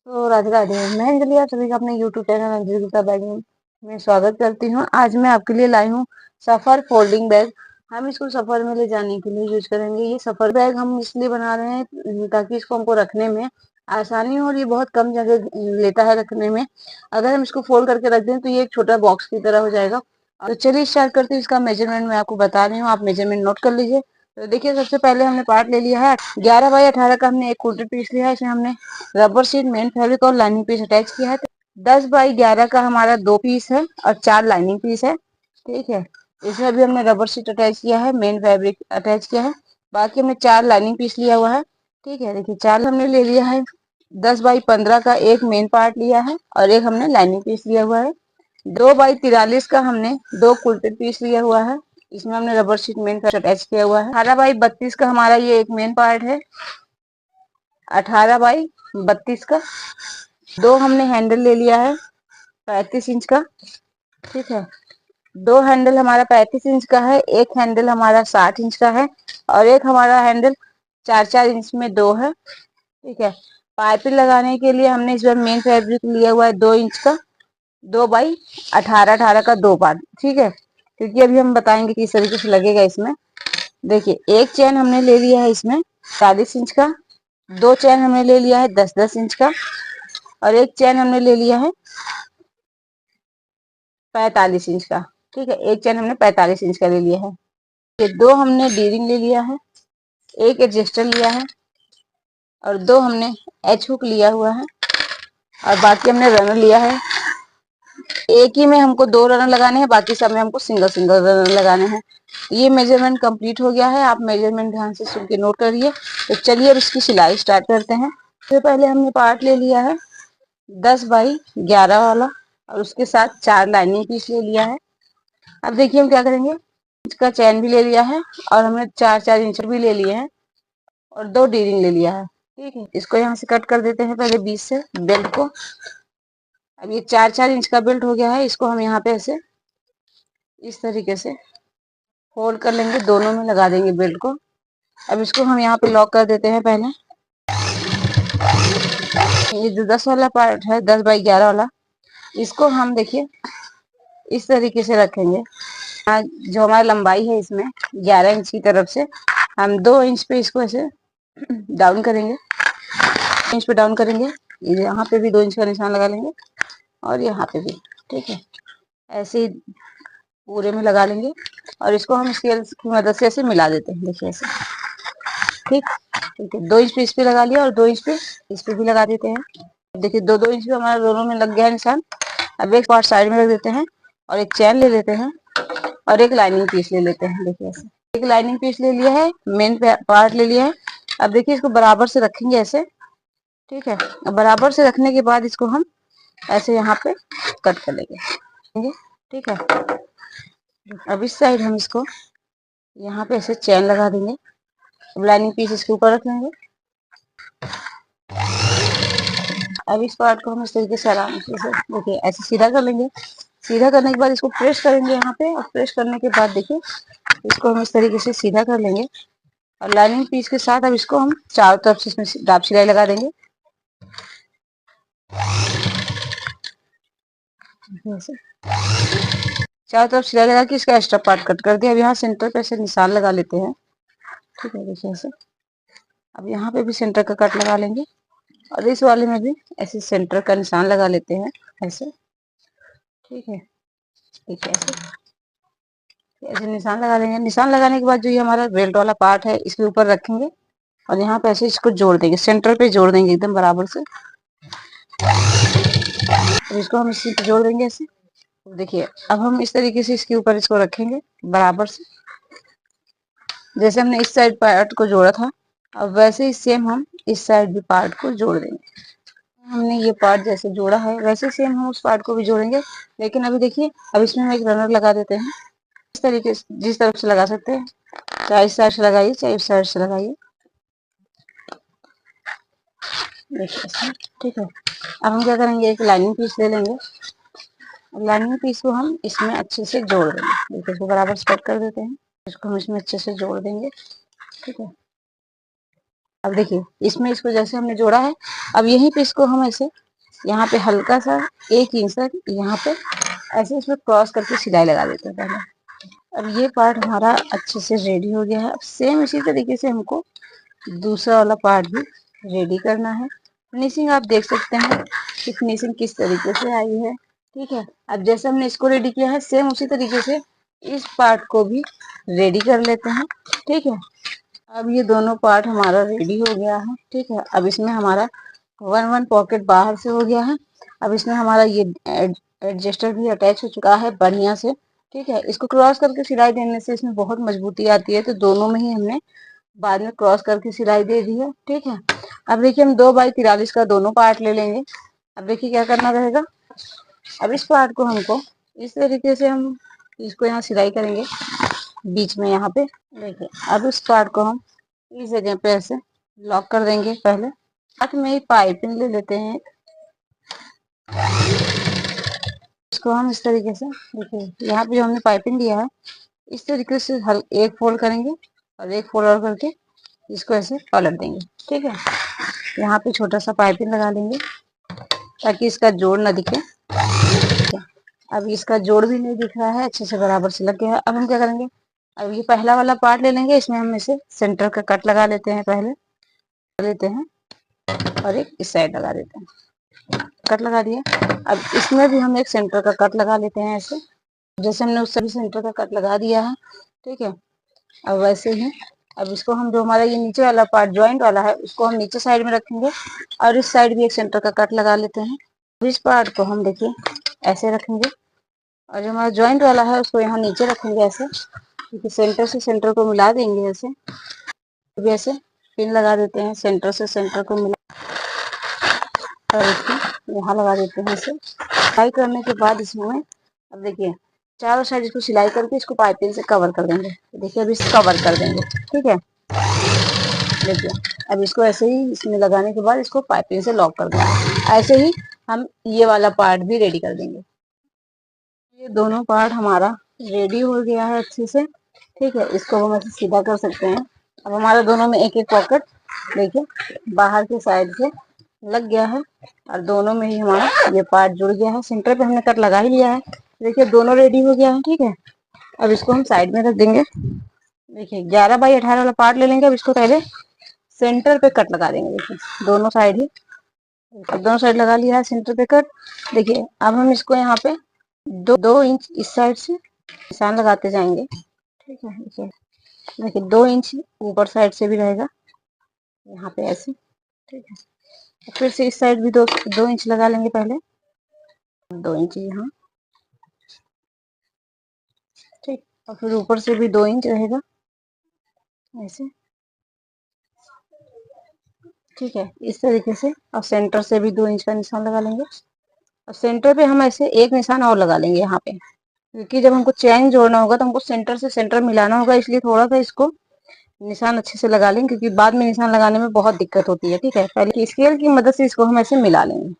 तो राधे राधे। मैं अंजलि आप सभी का अपने YouTube channel Anjali Gupta bag में स्वागत करती हूँ। आज मैं आपके लिए लाई हूँ सफर फोल्डिंग बैग। हम इसको सफर में ले जाने के लिए यूज करेंगे। ये सफर बैग हम इसलिए बना रहे हैं ताकि इसको हमको रखने में आसानी हो, और ये बहुत कम जगह लेता है रखने में। अगर हम इसको फोल्ड करके रख दें तो ये एक छोटा बॉक्स की तरह हो जाएगा। तो चलिए स्टार्ट करते हैं। इसका मेजरमेंट मैं आपको बता रही हूँ, आप मेजरमेंट नोट कर लीजिए। तो देखिए, सबसे पहले हमने पार्ट ले लिया है 11 बाई 18 का। हमने एक क्वार्टर पीस लिया है। इसमें हमने रबर शीट, मेन फैब्रिक और लाइनिंग पीस अटैच किया है। 10 बाई 11 का हमारा 2 पीस है और 4 लाइनिंग पीस है। ठीक है, इसमें अभी हमने रबर शीट अटैच किया है, मेन फैब्रिक अटैच किया है, बाकी हमने 4 लाइनिंग पीस लिया हुआ है। ठीक है, देखिए 4 हमने ले लिया है। 10 बाई 15 का एक मेन पार्ट लिया है और एक हमने लाइनिंग पीस लिया हुआ है। 2 बाई 43 का हमने 2 क्वार्टर पीस लिया हुआ है। इसमें हमने रबर शीट मेन अटैच किया हुआ है। 18 बाई 32 का हमारा ये एक मेन पार्ट है। 18 बाई 32 का 2 हमने हैंडल ले लिया है 35 इंच का। ठीक है, 2 हैंडल हमारा 35 इंच का है, एक हैंडल हमारा 60 इंच का है और एक हमारा हैंडल 4-4 इंच में 2 है। ठीक है, पाइपिंग लगाने के लिए हमने इस बार मेन फैब्रिक लिया हुआ है 2 इंच का। 2 बाई 18 का 2 पार्ट। ठीक है, क्योंकि अभी हम बताएंगे किस तरीके से लगेगा इसमें। देखिए, एक चैन हमने ले लिया है इसमें 40 इंच का, 2 चैन हमने ले लिया है 10-10 इंच का और एक चैन हमने ले लिया है 45 इंच का। ठीक है, एक चैन हमने 45 इंच का ले लिया है। ये 2 हमने डी रिंग ले लिया है, एक एडजस्टर लिया है और 2 हमने एच हुक लिया हुआ है और बाकी हमने रनर लिया है। एक ही में हमको 2 रनर लगाने हैं, बाकी सब में हमको सिंगल सिंगल रनर लगाने हैं। ये मेजरमेंट कंप्लीट हो गया है, आप मेजरमेंट ध्यान से सुन के नोट करिए। तो चलिए अब इसकी सिलाई स्टार्ट करते हैं। तो पहले हमने पार्ट ले लिया है 10 बाई 11 वाला और उसके साथ 4 लाइनिंग पीस ले लिया है। अब देखिए हम क्या करेंगे, इसका चैन भी ले लिया है और हमने 4-4 इंच भी ले लिए हैं और 2 डी रिंग ले लिया है। ठीक है, इसको यहाँ से कट कर देते हैं पहले बीच से बेल्ट को। अब ये 4-4 इंच का बेल्ट हो गया है, इसको हम यहाँ पे ऐसे इस तरीके से फोल्ड कर लेंगे, दोनों में लगा देंगे बेल्ट को। अब इसको हम यहाँ पे लॉक कर देते हैं पहले। ये जो 10 वाला पार्ट है 10 बाई 11 वाला, इसको हम देखिए इस तरीके से रखेंगे। जो हमारी लंबाई है इसमें 11 इंच की तरफ से हम 2 इंच पे इसको ऐसे डाउन करेंगे, इंच पे डाउन करेंगे। यहाँ पे भी 2 इंच का निशान लगा लेंगे और यहाँ पे भी। ठीक है, ऐसे ही पूरे में लगा लेंगे और इसको हम स्केल की मदद से ऐसे मिला देते हैं। देखिए ऐसे। ठीक ठीक है, 2 इंच पे इस पे लगा लिया और 2 इंच पे इस पे भी लगा देते हैं। देखिए 2-2 इंच पे हमारा दोनों में लग गया है निशान। अब एक पार्ट साइड में रख देते हैं और एक चैन ले लेते हैं और एक लाइनिंग पीस ले लेते हैं। देखिए ऐसे एक लाइनिंग पीस ले लिया है, मेन पार्ट ले लिया है। अब देखिए इसको बराबर से रखेंगे ऐसे। ठीक है, बराबर से रखने के बाद इसको हम ऐसे यहाँ पे कट कर लेंगे। ठीक है, अब इस साइड हम इसको यहाँ पे ऐसे चैन लगा देंगे। अब लाइनिंग पीस इसके ऊपर रख लेंगे। अब इस पार्ट को हम इस तरीके से आराम से देखिए ऐसे सीधा कर लेंगे। सीधा करने के बाद इसको प्रेस करेंगे यहाँ पे, और प्रेस करने के बाद देखिए इसको हम इस तरीके से सीधा कर लेंगे और लाइनिंग पीस के साथ अब इसको हम चारों तरफ से इसमें दाब सिलाई लगा देंगे। चारों तरफ सिलाई लगा के इसका एक्स्ट्रा पार्ट कट कर दिया। अब यहाँ सेंटर पे ऐसे निशान लगा लेते हैं। ठीक है, देखिए ऐसे। अब यहाँ पे भी सेंटर का कट लगा लेंगे और इस वाले में भी ऐसे सेंटर का निशान लगा लेते हैं ऐसे। ठीक है, ठीक है, ऐसे निशान लगा लेंगे। निशान लगाने के बाद जो ये हमारा बेल्ट वाला पार्ट है इसके ऊपर रखेंगे और यहाँ पे ऐसे इसको जोड़ देंगे, सेंटर पे जोड़ देंगे एकदम बराबर से। तो इसको हम इसी पे जोड़ देंगे ऐसे। देखिए अब हम इस तरीके से इसके ऊपर इसको रखेंगे बराबर से, जैसे हमने इस साइड पार्ट को जोड़ा था। अब वैसे ही सेम हम इस साइड भी पार्ट को जोड़ देंगे। हमने ये पार्ट जैसे जोड़ा है वैसे सेम हम उस पार्ट को भी जोड़ेंगे। लेकिन अभी देखिए, अब इसमें हम एक रनर लगा देते हैं। इस तरीके से जिस तरफ से लगा सकते हैं, चाहे इस साइड से लगाइए चाहे इस साइड से लगाइए। देखिए, ठीक है। अब हम क्या करेंगे, एक लाइनिंग पीस ले लेंगे। लाइनिंग पीस को हम इसमें अच्छे से जोड़ देंगे। देखिए इसको बराबर से कट कर देते हैं, इसको हम इसमें अच्छे से जोड़ देंगे। ठीक है, अब देखिए इसमें इसको जैसे हमने जोड़ा है, अब यहीं पे इसको हम ऐसे यहाँ पे हल्का सा 1 इंच तक यहाँ पे ऐसे इसमें क्रॉस करके सिलाई लगा देते हैं पहले। अब ये पार्ट हमारा अच्छे से रेडी हो गया है। अब सेम इसी तरीके से हमको दूसरा वाला पार्ट भी रेडी करना है। फिनिशिंग आप देख सकते हैं कि फिनिशिंग किस तरीके से आई है। ठीक है, अब जैसे हमने इसको रेडी किया है सेम उसी तरीके से इस पार्ट को भी रेडी कर लेते हैं। ठीक है, अब ये दोनों पार्ट हमारा रेडी हो गया है। ठीक है, अब इसमें हमारा 1 पॉकेट बाहर से हो गया है। अब इसमें हमारा ये एडजस्टर भी अटैच हो चुका है बढ़िया से। ठीक है, इसको क्रॉस करके सिलाई देने से इसमें बहुत मजबूती आती है, तो दोनों में ही हमने बाद में क्रॉस करके सिलाई दे दी है। ठीक है, अब देखिए हम 2x43 का दोनों पार्ट ले लेंगे। अब देखिए क्या करना रहेगा, अब इस पार्ट को हमको इस तरीके से हम इसको यहाँ सिलाई करेंगे बीच में यहाँ पे। देखिए अब इस पार्ट को हम इस जगह पे ऐसे लॉक कर देंगे। पहले हाथ में ही पाइपिंग ले लेते हैं, इसको हम इस तरीके से देखिए यहाँ पे जो हमने पाइपिंग दिया है इस तरीके से एक फोल्ड करेंगे और एक फोल्ड और करके इसको ऐसे पलट देंगे। ठीक है, यहाँ पे छोटा सा पाइपिंग लगा लेंगे ताकि इसका जोड़ ना दिखे। अब इसका जोड़ भी नहीं दिख रहा है, अच्छे से बराबर से लग गया है। अब हम क्या करेंगे, अब ये पहला वाला पार्ट ले लेंगे, इसमें हम इसे सेंटर का कट लगा लेते हैं, पहले लेते हैं और एक इस साइड लगा देते हैं। कट लगा दिया, अब इसमें भी हम एक सेंटर का कट लगा लेते हैं ऐसे, जैसे हमने उस सभी सेंटर का कट लगा दिया है। ठीक है, अब वैसे ही अब इसको हम जो हमारा ये नीचे वाला पार्ट ज्वाइंट वाला है उसको हम नीचे साइड में रखेंगे और इस साइड भी एक सेंटर का कट लगा लेते हैं। इस पार्ट को हम देखिए ऐसे रखेंगे और जो हमारा ज्वाइंट वाला है उसको यहाँ नीचे रखेंगे ऐसे, क्योंकि सेंटर से सेंटर को मिला देंगे ऐसे। अभी ऐसे पिन लगा देते हैं, सेंटर से सेंटर को मिला और इसको यहाँ लगा देते हैं ऐसे। सिलाई करने के बाद इसमें अब देखिए चारों साइड इसको सिलाई करके इसको पाइपिंग से कवर कर देंगे। देखिए अभी कवर कर देंगे। ठीक है, देखिए अब इसको ऐसे ही इसमें लगाने के बाद इसको पाइपिंग से लॉक कर देंगे। ऐसे ही हम ये वाला पार्ट भी रेडी कर देंगे। ये दोनों पार्ट हमारा रेडी हो गया है अच्छे से। ठीक है, इसको हम ऐसे सीधा कर सकते हैं। अब हमारा दोनों में एक एक पॉकेट देखिए बाहर के साइड से लग गया है और दोनों में ही हमारा ये पार्ट जुड़ गया है। सेंटर पे हमने कट लगा ही लिया है। देखिए दोनों रेडी हो गया है। ठीक है, अब इसको हम साइड में रख देंगे। देखिए 11x18 वाला पार्ट ले लेंगे। अब इसको पहले सेंटर पे कट लगा देंगे। देखिए दोनों साइड ही, अब दोनों साइड लगा लिया है सेंटर पे कट। देखिए अब हम इसको यहाँ पे 2 इंच इस साइड से निशान लगाते जाएंगे। ठीक है, देखिए 2 इंच ऊपर साइड से भी रहेगा यहाँ पे ऐसे। ठीक है, फिर से इस साइड भी 2 इंच लगा लेंगे पहले, 2 इंच यहाँ। ठीक, और फिर ऊपर से भी 2 इंच रहेगा ऐसे। ठीक है, इस तरीके से। और सेंटर से भी 2 इंच का निशान लगा लेंगे और सेंटर पे हम ऐसे एक निशान और लगा लेंगे यहाँ पे, क्योंकि जब हमको चैन जोड़ना होगा तो हमको सेंटर से सेंटर मिलाना होगा, इसलिए थोड़ा सा इसको निशान अच्छे से लगा लेंगे, क्योंकि बाद में निशान लगाने में बहुत दिक्कत होती है। ठीक है, पहले स्केल की मदद से इसको हम ऐसे मिला लेंगे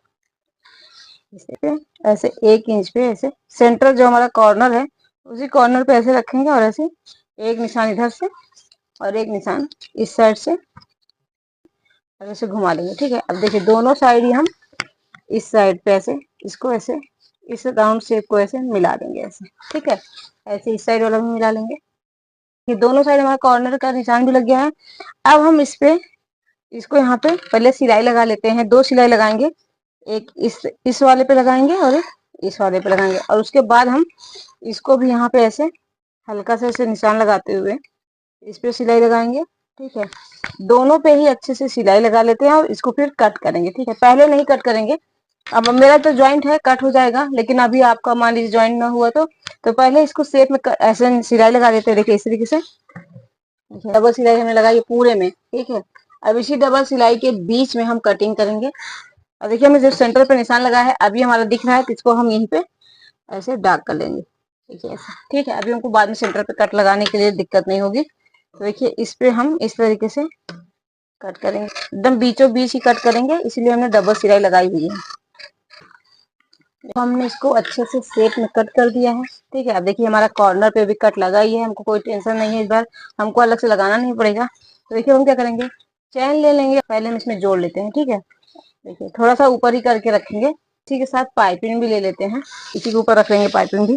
ऐसे 1 इंच पे ऐसे। सेंटर जो हमारा कॉर्नर है उसी कॉर्नर पे ऐसे रखेंगे और ऐसे एक निशान इधर से और एक निशान इस साइड से और ऐसे घुमा लेंगे। ठीक है, अब देखिए दोनों साइड ही हम इस साइड पे ऐसे इसको ऐसे इस राउंड शेप को ऐसे मिला देंगे ऐसे। ठीक है, ऐसे इस साइड वाला भी मिला लेंगे। ये दोनों साइड हमारा कॉर्नर का निशान भी लग गया है। अब हम इस पे इसको यहाँ पे पहले सिलाई लगा लेते हैं। 2 सिलाई लगाएंगे, एक इस वाले पे लगाएंगे और एक इस वाले पे लगाएंगे और उसके बाद हम इसको भी यहाँ पे ऐसे हल्का से ऐसे निशान लगाते हुए इस पे सिलाई लगाएंगे। ठीक है, दोनों पे ही अच्छे से सिलाई लगा लेते हैं और इसको फिर कट करेंगे। ठीक है, पहले नहीं कट करेंगे। अब मेरा तो ज्वाइंट है, कट हो जाएगा, लेकिन अभी आपका मान लीजिए ज्वाइंट ना हुआ तो पहले इसको शेप में ऐसे सिलाई लगा देते हैं। देखिए इस तरीके से डबल सिलाई हमने लगाई पूरे में। ठीक है, अब इसी डबल सिलाई के बीच में हम कटिंग करेंगे। और देखिए हमें जो सेंटर पे निशान लगा है अभी हमारा दिख रहा है, तो इसको हम यहीं पे ऐसे डार्क कर लेंगे। देखिए ऐसे। ठीक है, अभी हमको बाद में सेंटर पे कट लगाने के लिए दिक्कत नहीं होगी। तो देखिए इस पे हम इस तरीके से कट करेंगे, एकदम बीचों बीच ही कट करेंगे, इसलिए हमने डबल सिलाई लगाई हुई है। हमने इसको अच्छे से शेप में कट कर दिया है। ठीक है, अब देखिए हमारा कॉर्नर पे भी कट लगा ही है, हमको कोई टेंशन नहीं है, इस बार हमको अलग से लगाना नहीं पड़ेगा। तो देखिए हम क्या करेंगे, चैन ले लेंगे, पहले हम इसमें जोड़ लेते हैं। ठीक है, देखिए थोड़ा सा ऊपर ही करके रखेंगे। इसी के साथ पाइपिंग भी ले लेते हैं, इसी के ऊपर रखेंगे पाइपिंग भी।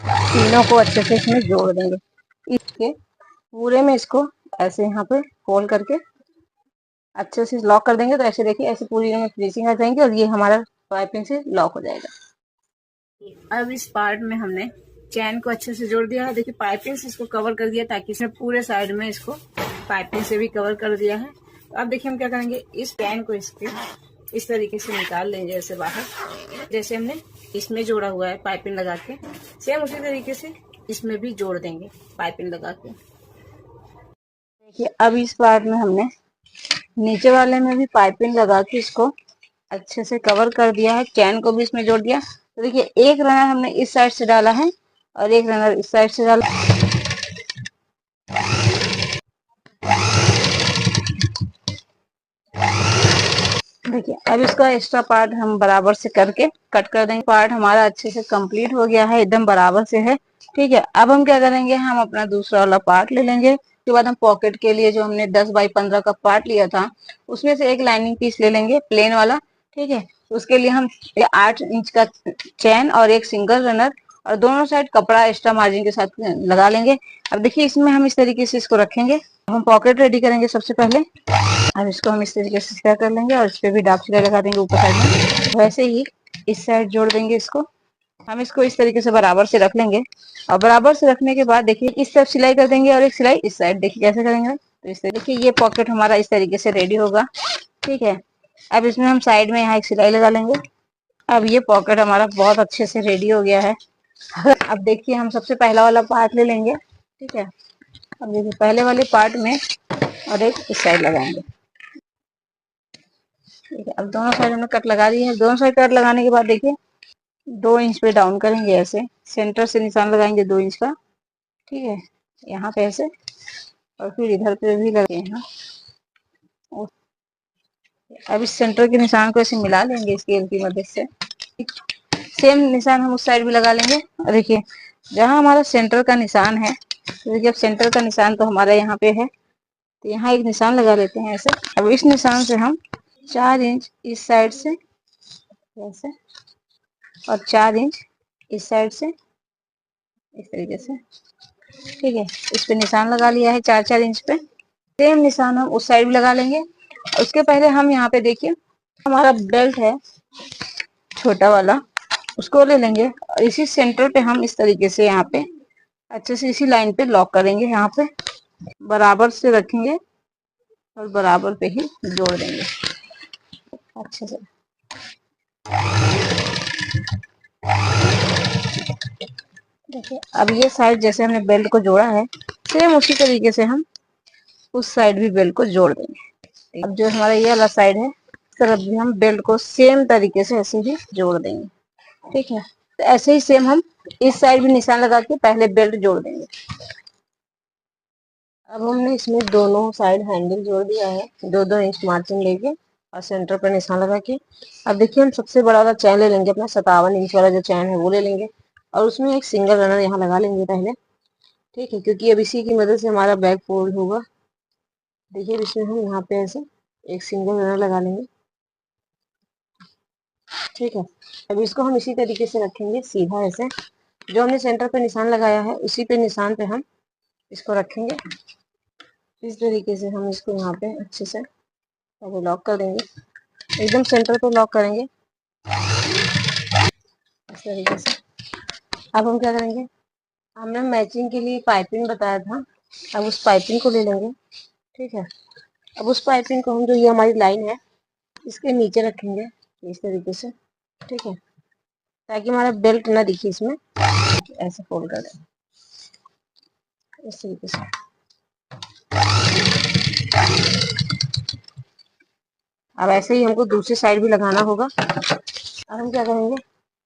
तीनों को अच्छे से इसमें जोड़ देंगे। इसके पूरे में इसको ऐसे यहाँ पे फोल्ड करके अच्छे से लॉक कर देंगे। तो ऐसे देखिए, ऐसे पूरी में फिनिशिंग आ जाएंगे और ये हमारा पाइपिंग से लॉक हो जाएगा। अब इस पार्ट में हमने चैन को अच्छे से जोड़ दिया है। देखिए पाइपिंग से इसको कवर कर दिया, ताकि इसमें पूरे साइड में इसको पाइपिंग से भी कवर कर दिया है। तो अब देखिए हम क्या करेंगे, इस चैन को इसके इस तरीके से निकाल लेंगे ऐसे बाहर, जैसे हमने इसमें जोड़ा हुआ है पाइपिंग लगा के, सेम उसी तरीके से इसमें भी जोड़ देंगे पाइपिंग लगा के। देखिए अब इस पार्ट में हमने नीचे वाले में भी पाइपिंग लगा के इसको अच्छे से कवर कर दिया है, चैन को भी इसमें जोड़ दिया। तो देखिए एक रनर हमने इस साइड से डाला है और एक रनर इस साइड से डाला। देखिए अब इसका एक्स्ट्रा पार्ट हम बराबर से करके कट कर देंगे। पार्ट हमारा अच्छे से कंप्लीट हो गया है, एकदम बराबर से है। ठीक है, अब हम क्या करेंगे, हम अपना दूसरा वाला पार्ट ले लेंगे। उसके बाद हम पॉकेट के लिए जो हमने 10 बाई 15 का पार्ट लिया था, उसमें से एक लाइनिंग पीस ले लेंगे प्लेन वाला। ठीक है, उसके लिए हम 8 इंच का चैन और एक सिंगल रनर और दोनों साइड कपड़ा एक्स्ट्रा मार्जिन के साथ लगा लेंगे। अब देखिए इसमें हम इस तरीके से इसको रखेंगे। हम पॉकेट रेडी करेंगे सबसे पहले। अब इसको हम इस तरीके से सिलाई कर लेंगे और इस पे भी डार्क सिलाई लगा देंगे ऊपर साइड में। वैसे ही इस साइड जोड़ देंगे इसको। हम इसको इस तरीके से बराबर से रख लेंगे और बराबर से रखने के बाद देखिए इस तरफ सिलाई कर देंगे और एक सिलाई इस साइड। देखिए कैसे करेंगे, तो इस तरीके देखिए ये पॉकेट हमारा इस तरीके से रेडी होगा। ठीक है, अब इसमें हम साइड में यहाँ एक सिलाई लगा लेंगे। अब ये पॉकेट हमारा बहुत अच्छे से रेडी हो गया है। अब देखिए हम सबसे पहला वाला पार्ट ले लेंगे। ठीक है, अब देखिए पहले वाले पार्ट में और एक इस साइड लगाएंगे। ठीक है, अब दोनों साइड हमने कट लगा दी है। दोनों साइड कट लगाने के बाद देखिए 2 इंच पे डाउन करेंगे, ऐसे सेंटर से निशान लगाएंगे 2 इंच का। ठीक है, यहाँ पे ऐसे और फिर इधर पे भी लगे हैं। अब इस सेंटर के निशान को ऐसे मिला लेंगे स्केल की मदद से। सेम निशान हम उस साइड भी लगा लेंगे। और देखिए जहाँ हमारा सेंटर का निशान है, तो देखिए अब सेंटर का निशान तो हमारा यहाँ पे है, तो यहाँ एक निशान लगा लेते हैं ऐसे। अब इस निशान से हम 4 इंच इस साइड से ऐसे और 4 इंच इस साइड से इस तरीके से। ठीक है, इस पे निशान लगा लिया है 4-4 इंच पे। सेम निशान हम उस साइड भी लगा लेंगे। उसके पहले हम यहाँ पे देखिए हमारा बेल्ट है छोटा वाला, उसको ले लेंगे और इसी सेंटर पे हम इस तरीके से यहाँ पे अच्छे से इसी लाइन पे लॉक करेंगे। यहाँ पे बराबर से रखेंगे और बराबर पे ही जोड़ देंगे अच्छे से। देखिए अब ये साइड जैसे हमने बेल्ट को जोड़ा है, सेम उसी तरीके से हम उस साइड भी बेल्ट को जोड़ देंगे। अब जो हमारा ये वाला साइड है, इस तरफ भी हम बेल्ट को सेम तरीके से ऐसे ही जोड़ देंगे। ठीक है, तो ऐसे ही सेम हम इस साइड भी निशान लगा के पहले बेल्ट जोड़ देंगे। अब हमने इसमें दोनों साइड हैंडल जोड़ दिया है 2-2 इंच मार्जिन लेके और सेंटर पर निशान लगा के। अब देखिए हम सबसे बड़ा वाला चैन ले लेंगे, अपना 57 इंच वाला जो चैन है वो ले लेंगे और उसमें एक सिंगल रनर यहाँ लगा लेंगे पहले। ठीक है, क्योंकि अब इसी की मदद से हमारा बैक फोल्ड होगा। देखिए इसमें हम यहाँ पे ऐसे एक सिंगल रनर लगा लेंगे। ठीक है, अब इसको हम इसी तरीके से रखेंगे सीधा ऐसे। जो हमने सेंटर पे निशान लगाया है उसी पे निशान पे हम इसको रखेंगे। इस तरीके से हम इसको यहाँ पे अच्छे से पहले लॉक कर देंगे, एकदम सेंटर पे लॉक करेंगे इस तरीके से। अब हम क्या करेंगे, हमने मैचिंग के लिए पाइपिंग बताया था, अब उस पाइपिंग को ले लेंगे। ठीक है, अब उस पाइपिंग को हम जो ये हमारी लाइन है इसके नीचे रखेंगे इस तरीके से। ठीक है, ताकि हमारा बेल्ट ना दिखे इसमें। ऐसे फोल्ड कर देंगे इस तरीके से। अब ऐसे ही हमको दूसरी साइड भी लगाना होगा। अब हम क्या करेंगे,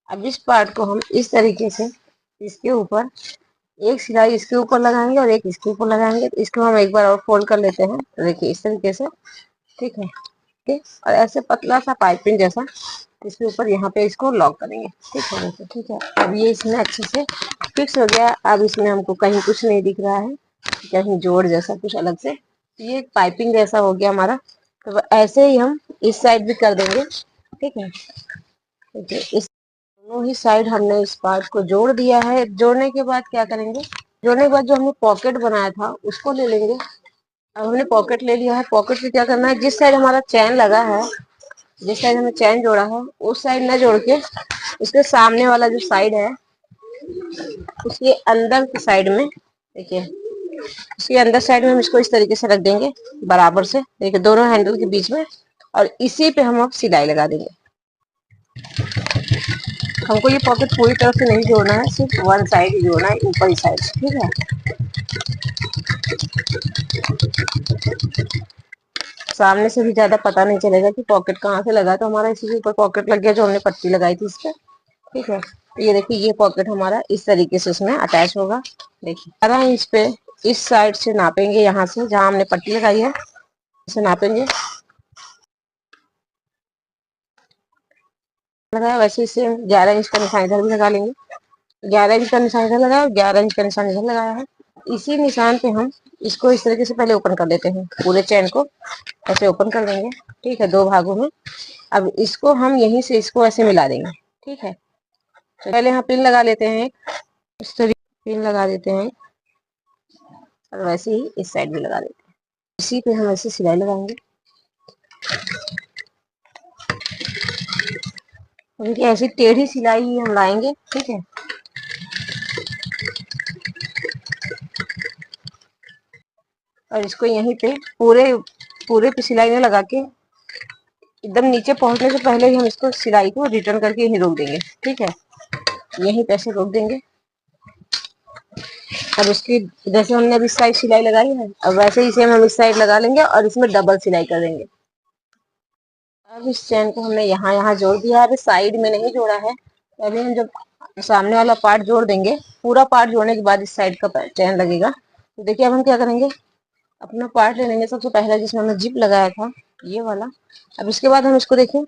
अब इस पार्ट को हम इस तरीके से इसके ऊपर एक सिलाई इसके ऊपर लगाएंगे और एक इसके ऊपर लगाएंगे। तो इसको हम एक बार और फोल्ड कर लेते हैं, तो देखिए इस तरीके से। ठीक है, ठीक, और ऐसे पतला सा पाइपिंग जैसा इसके ऊपर यहाँ पे इसको लॉक करेंगे। ठीक है, देखिए ठीक है, अब ये इसमें अच्छे से फिक्स हो गया। अब इसमें हमको कहीं कुछ नहीं दिख रहा है, कहीं जोड़ जैसा कुछ अलग से। ये पाइपिंग जैसा हो गया हमारा। तो ऐसे ही हम इस साइड भी कर देंगे। ठीक है, देखिए इस दोनों ही साइड हमने इस पार्ट को जोड़ दिया है। जोड़ने के बाद क्या करेंगे, जोड़ने के बाद जो हमने पॉकेट बनाया था उसको ले लेंगे। अब हमने पॉकेट ले लिया है। पॉकेट में क्या करना है, जिस साइड हमारा चैन लगा है, जिस साइड हमें चैन जोड़ा है उस साइड न जोड़ के उसके सामने वाला जो साइड है उसके अंदर की साइड में, देखिए इसके अंदर साइड में हम इसको इस तरीके से रख देंगे बराबर से, देखिए दोनों हैंडल के बीच में। और इसी पे हम अब सिलाई लगा देंगे। हमको ये पॉकेट पूरी तरफ से नहीं जोड़ना है, सिर्फ वन साइड ही जोड़ना है, ऊपर ही साइड। ठीक है, सामने से भी ज्यादा पता नहीं चलेगा कि पॉकेट कहाँ से लगा। तो हमारा इसी के ऊपर पॉकेट लग गया जो हमने पट्टी लगाई थी इस पे। ठीक है, तो ये देखिए ये पॉकेट हमारा इस तरीके से इसमें अटैच होगा। देखिए 12 इंच पे इस साइड से नापेंगे, यहाँ से जहाँ हमने पट्टी लगाई है इसे नापेंगे। लगाया वैसे इसे 11 इंच का निशान इधर भी लगा लेंगे। 11 इंच का निशान इधर लगाया और 11 इंच का निशान इधर लगाया है। इसी निशान पे हम इसको इस तरीके से पहले ओपन कर देते हैं, पूरे चैन को ऐसे ओपन कर देंगे। ठीक है, 2 भागों में। अब इसको हम यहीं से इसको ऐसे मिला देंगे। ठीक है, तो पहले यहाँ पिन लगा लेते हैं, इस तरीके पिन लगा देते हैं और वैसे ही इस साइड भी लगा देते हैं। इसी पे हम ऐसे सिलाई लगाएंगे। उनकी ऐसी टेढ़ी सिलाई ही हम लाएंगे। ठीक है, और इसको यहीं पे पूरे पूरे पे सिलाई में लगा के एकदम नीचे पहुंचने से पहले ही हम इसको सिलाई को रिटर्न करके यहीं रोक देंगे। ठीक है, यहीं पे ऐसे रोक देंगे। अब उसकी जैसे हमने अभी इस साइड सिलाई लगाई है, अब वैसे ही सेम हम इस साइड लगा लेंगे और इसमें डबल सिलाई कर देंगे। अब इस चैन को हमने यहाँ यहाँ जोड़ दिया है, अभी साइड में नहीं जोड़ा है। तो अभी हम जब सामने वाला पार्ट जोड़ देंगे, पूरा पार्ट जोड़ने के बाद इस साइड का चैन लगेगा। तो देखिए अब हम क्या करेंगे, अपना पार्ट ले लेंगे सबसे पहला जिसमें हमने जिप लगाया था, ये वाला। अब इसके बाद हम इसको देखें,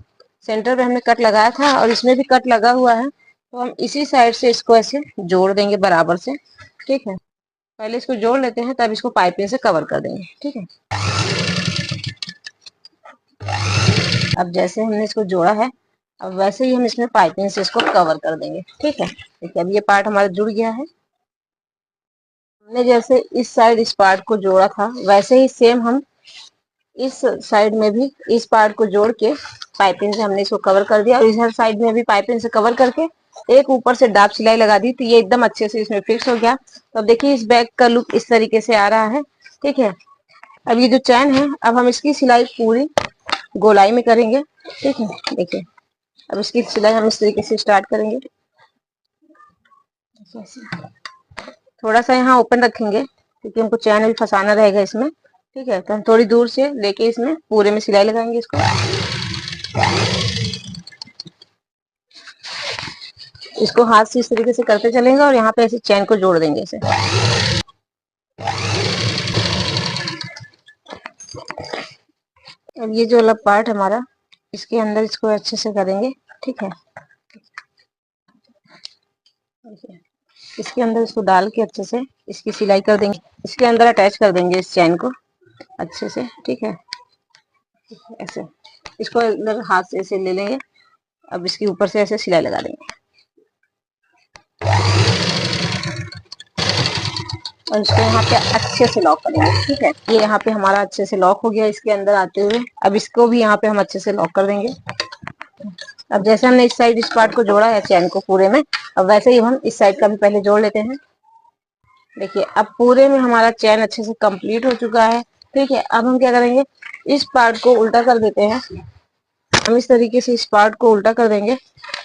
सेंटर पे हमने कट लगाया था और इसमें भी कट लगा हुआ है। तो हम इसी साइड से इसको ऐसे जोड़ देंगे बराबर से। ठीक है, पहले इसको जोड़ लेते हैं तब इसको पाइपिंग से कवर कर देंगे। ठीक है, अब जैसे हमने इसको जोड़ा है, अब वैसे ही हम इसमें पाइपिंग से इसको कवर कर देंगे। ठीक है, देखिए अब ये पार्ट हमारा जुड़ गया है। हमने जैसे इस साइड इस पार्ट को जोड़ा था वैसे ही सेम हम इस साइड में भी इस पार्ट को जोड़ के पाइपिंग से हमने इसको कवर कर दिया और इधर साइड में भी पाइपिंग से कवर करके एक ऊपर से डाब सिलाई लगा दी। तो ये एकदम अच्छे से इसमें फिक्स हो गया। तो अब देखिए इस बैग का लुक इस तरीके से आ रहा है। ठीक है, अब ये जो चैन है, अब हम इसकी सिलाई पूरी गोलाई में करेंगे। ठीक है, देखिए अब इसकी सिलाई हम इस तरीके से स्टार्ट करेंगे। थोड़ा सा यहाँ ओपन रखेंगे क्योंकि हमको चैन भी फंसाना रहेगा इसमें। ठीक है, तो हम थोड़ी दूर से लेके इसमें पूरे में सिलाई लगाएंगे इसको। इसको हाथ से इस तरीके से करते चलेंगे और यहाँ पे ऐसे चैन को जोड़ देंगे इसे। अब ये जो वाला पार्ट हमारा, इसके अंदर इसको अच्छे से करेंगे। ठीक है, इसके अंदर इसको डाल के अच्छे से इसकी सिलाई कर देंगे। इसके अंदर अटैच कर देंगे इस चैन को अच्छे से। ठीक है, ऐसे इसको अंदर हाथ से ऐसे ले लेंगे। अब इसके ऊपर से ऐसे सिलाई लगा देंगे और इसको यहाँ पे अच्छे से लॉक करेंगे। ठीक है, ये यहाँ पे हमारा अच्छे से लॉक हो गया इसके अंदर आते हुए। अब इसको भी यहाँ पे हम अच्छे से लॉक कर देंगे। अब जैसे हमने इस साइड इस पार्ट को जोड़ा है चैन को पूरे में, अब वैसे ही हम इस साइड का भी पहले जोड़ लेते हैं। देखिए अब पूरे में हमारा चैन अच्छे से कंप्लीट हो चुका है। ठीक है, अब हम क्या करेंगे, इस पार्ट को उल्टा कर देते हैं। हम इस तरीके से इस पार्ट को उल्टा कर देंगे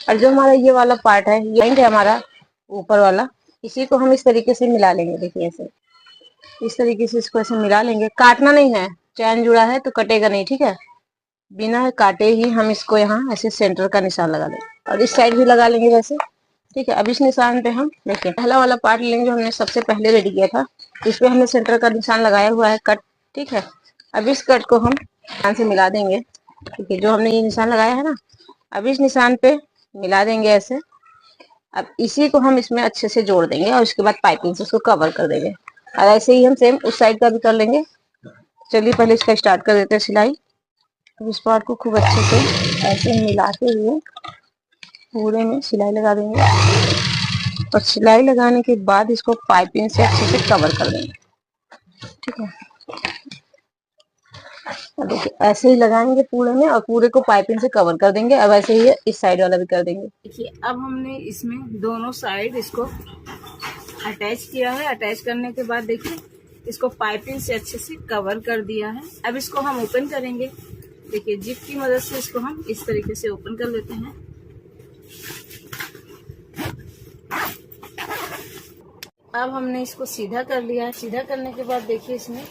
और जो हमारा ये वाला पार्ट है, ये है हमारा ऊपर वाला, इसी को हम इस तरीके से मिला लेंगे। देखिए ऐसे इस तरीके से इसको ऐसे मिला लेंगे। काटना नहीं है, चैन जुड़ा है तो कटेगा नहीं। ठीक है, बिना काटे ही हम इसको यहाँ ऐसे सेंटर का निशान लगा लेंगे और इस साइड भी लगा लेंगे वैसे। ठीक है, अब इस निशान पे हम देखिए पहला वाला पार्ट लेंगे जो हमने सबसे पहले रेडी किया था, इस पे हमने सेंटर का निशान लगाया हुआ है कट। ठीक है, अब इस कट को हम निशान से मिला देंगे। ठीक है, जो हमने ये निशान लगाया है ना, अब इस निशान पे मिला देंगे ऐसे। अब इसी को हम इसमें अच्छे से जोड़ देंगे और उसके बाद पाइपिंग से उसको कवर कर देंगे और ऐसे ही हम सेम उस साइड का भी कर लेंगे। चलिए पहले इसका स्टार्ट कर देते हैं सिलाई। अब इस पार्ट को खूब अच्छे से ऐसे मिलाते हुए पूरे में सिलाई लगा देंगे और सिलाई लगाने के बाद इसको पाइपिंग से अच्छे से कवर कर देंगे। ठीक है, देखिए ऐसे ही लगाएंगे पूरे में और पूरे को पाइपिंग से कवर कर देंगे। अब ऐसे ही इस साइड वाला भी कर देंगे। देखिए अब हमने इसमें दोनों साइड इसको अटैच किया है। अटैच करने के बाद देखिए इसको पाइपिंग से अच्छे से कवर कर दिया है। अब इसको हम ओपन करेंगे। देखिए जिप की मदद से इसको हम इस तरीके से ओपन कर लेते हैं। अब हमने इसको सीधा कर लिया है। सीधा करने के बाद देखिए इसमें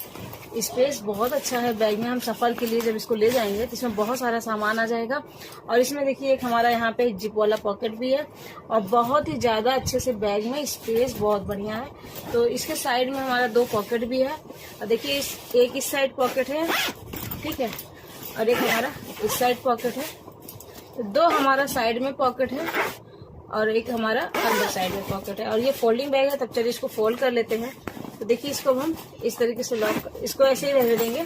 स्पेस बहुत अच्छा है। बैग में हम सफर के लिए जब इसको ले जाएंगे तो इसमें बहुत सारा सामान आ जाएगा। और इसमें देखिए एक हमारा यहाँ पे जिप वाला पॉकेट भी है और बहुत ही ज्यादा अच्छे से बैग में स्पेस बहुत बढ़िया है। तो इसके साइड में हमारा 2 पॉकेट भी है और देखिए एक इस साइड पॉकेट है, ठीक है, और एक हमारा इस साइड पॉकेट है। तो 2 हमारा साइड में पॉकेट है और एक हमारा अंदर साइड में पॉकेट है। और ये फोल्डिंग बैग है। तब चलिए इसको फोल्ड कर लेते हैं। तो देखिए इसको हम इस तरीके से लॉक, इसको ऐसे ही रहने देंगे,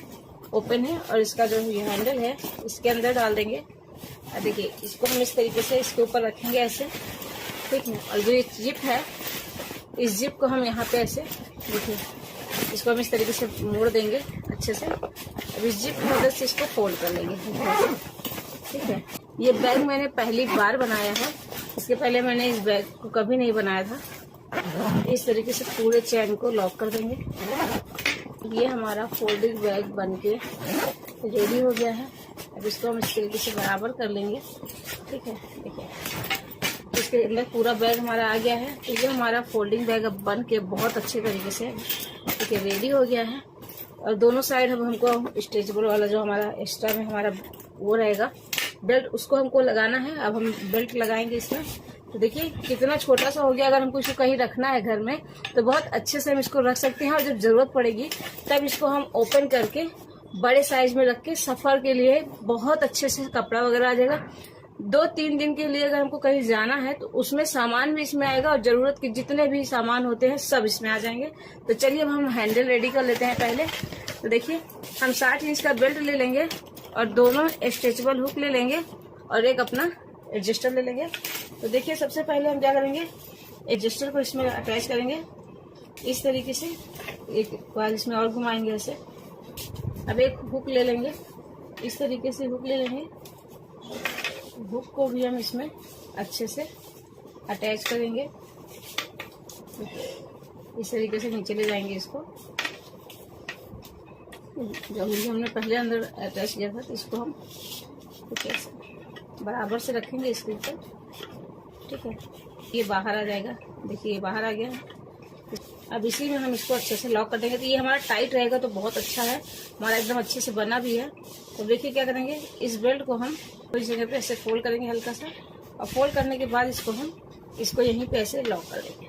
ओपन है, और इसका जो ये हैंडल है इसके अंदर डाल देंगे। और देखिए इसको हम इस तरीके से इसके ऊपर रखेंगे ऐसे, ठीक है। और जो ये जिप है, इस जिप को हम यहाँ पे ऐसे देखिए इसको हम इस तरीके से मोड़ देंगे अच्छे से। अब इस जिप की मदद से इसको फोल्ड कर लेंगे, ठीक है। ये बैग मैंने पहली बार बनाया है। इसके पहले मैंने इस बैग को कभी नहीं बनाया था। इस तरीके से पूरे चैन को लॉक कर देंगे। ये हमारा फोल्डिंग बैग बनके रेडी हो गया है। अब इसको हम इस तरीके से बराबर कर लेंगे, ठीक है। देखिए इसके अंदर पूरा बैग हमारा आ गया है। तो ये हमारा फोल्डिंग बैग अब बन के बहुत अच्छे तरीके से ठीक है रेडी हो गया है। और दोनों साइड अब हमको स्ट्रेचेबल वाला जो हमारा एक्स्ट्रा में हमारा वो रहेगा बेल्ट, उसको हमको लगाना है। अब हम बेल्ट लगाएंगे इसमें। तो देखिए कितना छोटा सा हो गया। अगर हमको इसको कहीं रखना है घर में तो बहुत अच्छे से हम इसको रख सकते हैं। और जब जरूरत पड़ेगी तब इसको हम ओपन करके बड़े साइज में रख के सफर के लिए बहुत अच्छे से कपड़ा वगैरह आ जाएगा। 2-3 दिन के लिए अगर हमको कहीं जाना है तो उसमें सामान भी इसमें आएगा और जरूरत के जितने भी सामान होते हैं सब इसमें आ जाएंगे। तो चलिए अब हम हैंडल रेडी कर लेते हैं पहले। तो देखिए हम 60 इंच का बेल्ट ले लेंगे और दोनों स्ट्रेचेबल हुक ले लेंगे और एक अपना एडजस्टर ले लेंगे। तो देखिए सबसे पहले हम क्या करेंगे, एडजस्टर को इसमें अटैच करेंगे इस तरीके से, एक कॉइल इसमें और घुमाएंगे ऐसे। अब एक हुक ले लेंगे, इस तरीके से हुक ले लेंगे। हुक को भी हम इसमें अच्छे से अटैच करेंगे, इस तरीके से नीचे ले जाएंगे इसको। जो हमने पहले अंदर अटैच किया था तो इसको हम कुछ ऐसे बराबर से रखेंगे इसके ऊपर, ठीक है। ये बाहर आ जाएगा, देखिए ये बाहर आ गया है। अब इसी में हम इसको अच्छे से लॉक कर देंगे। तो ये हमारा टाइट रहेगा तो बहुत अच्छा है, हमारा एकदम अच्छे से बना भी है। तो देखिए क्या करेंगे, इस बेल्ट को हम इस जगह पे ऐसे फोल्ड करेंगे हल्का सा, और फोल्ड करने के बाद इसको यहीं पे ऐसे लॉक कर देंगे,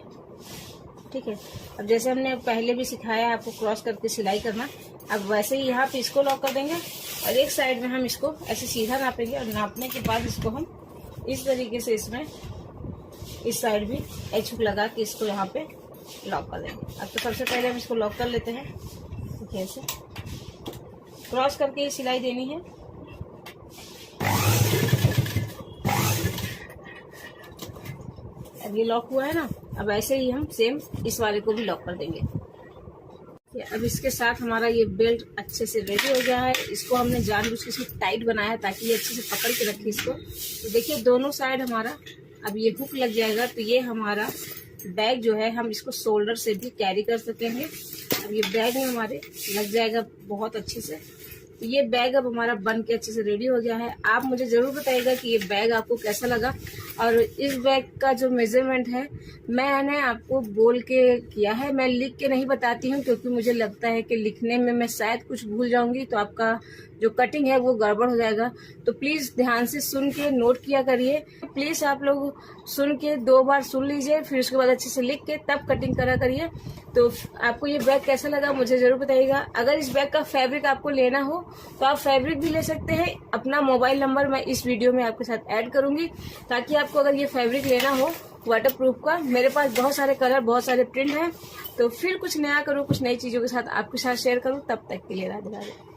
ठीक है। अब जैसे हमने पहले भी सिखाया है आपको क्रॉस करके सिलाई करना, अब वैसे ही यहाँ पे इसको लॉक कर देंगे और एक साइड में हम इसको ऐसे सीधा नापेंगे। और नापने के बाद इसको हम इस तरीके से इसमें इस साइड भी एच हुक लगा के इसको यहाँ पे लॉक कर देंगे। अब तो सबसे पहले हम इसको लॉक कर लेते हैं, ठीक है। ऐसे क्रॉस करके ये सिलाई देनी है। अब ये लॉक हुआ है ना, अब ऐसे ही हम सेम इस वाले को भी लॉक कर देंगे। अब इसके साथ हमारा ये बेल्ट अच्छे से रेडी हो गया है। इसको हमने जानबूझ के इसमें टाइट बनाया है ताकि ये अच्छे से पकड़ के रखे इसको। तो देखिए दोनों साइड हमारा अब ये हुक लग जाएगा। तो ये हमारा बैग जो है हम इसको शोल्डर से भी कैरी कर सकेंगे। अब ये बैग में हमारे लग जाएगा बहुत अच्छे से। तो ये बैग अब हमारा बन के अच्छे से रेडी हो गया है। आप मुझे जरूर बताइएगा कि ये बैग आपको कैसा लगा। और इस बैग का जो मेजरमेंट है मैंने आपको बोल के किया है, मैं लिख के नहीं बताती हूँ क्योंकि मुझे लगता है कि लिखने में मैं शायद कुछ भूल जाऊंगी तो आपका जो कटिंग है वो गड़बड़ हो जाएगा। तो प्लीज ध्यान से सुन के नोट किया करिए। प्लीज आप लोग सुन के 2 बार सुन लीजिए, फिर उसके बाद अच्छे से लिख के तब कटिंग करा करिए। तो आपको ये बैग कैसा लगा मुझे जरूर बताइएगा। अगर इस बैग का फैब्रिक आपको लेना हो तो आप फैब्रिक भी ले सकते हैं। अपना मोबाइल नंबर मैं इस वीडियो में आपके साथ ऐड करूंगी, ताकि आपको अगर ये फैब्रिक लेना हो वाटरप्रूफ का, मेरे पास बहुत सारे कलर बहुत सारे प्रिंट हैं। तो फिर कुछ नया करूँ, कुछ नई चीजों के साथ आपके साथ शेयर करूँ। तब तक के लिए राधे राधे।